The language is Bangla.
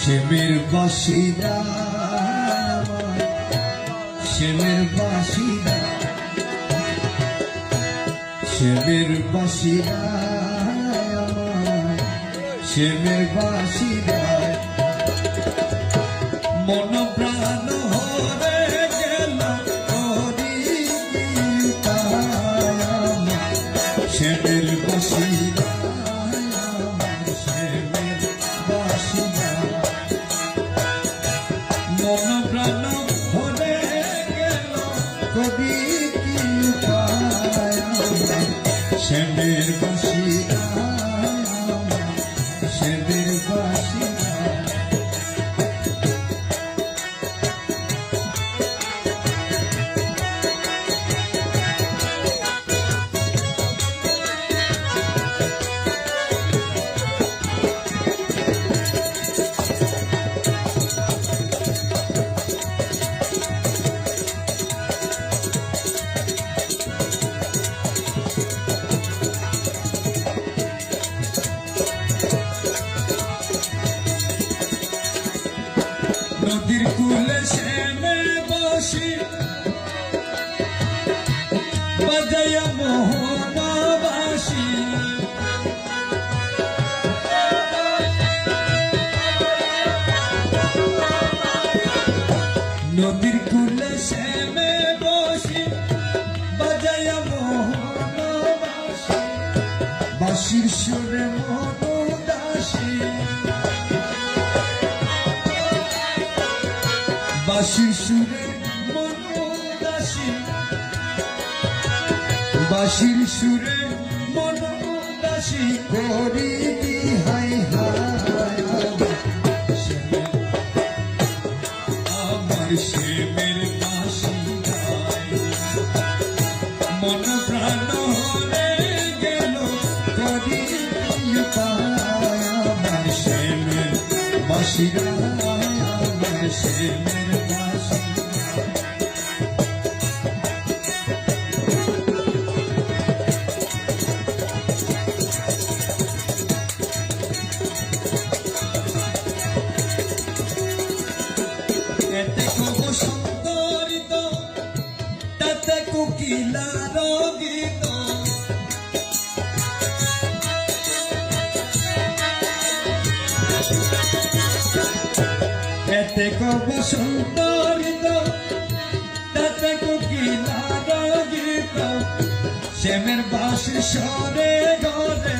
শ্যামের বাসিদা শ্যামের বাসিদা শ্যামের বাসিদা শ্যামের বাসিদা মন প্রাণ হরে গেল শ্যামের বাসিদা শ্যামের বাসিদা মন প্রাণ হরে গেল কবি কি উপায় শ্যামের বাসিদা শ্যামের বাসিদা নদীর কূলে শ্যামে বসি বাজাইয়া মোহনবাসী নদীর কূলে শ্যামে বসি বাজাইয়া মোহনবাসী বাঁশির সুরে মনোদাসী বাঁশির সুরে মনোদাসী বাঁশির সুরে মনোদাসী করি হাই হাই আমার শ্যামের বাসিদা মন প্রাণ হরে গেল করি আমার শ্যামের বাসিদা আমার শ্যামের এতে কব সুন্দরিত তাতে কোকিলার গীত এতে কব সুন্দরিত তাতে কোকিলার গীত শ্যামের বাঁশির স্বরে ঘরে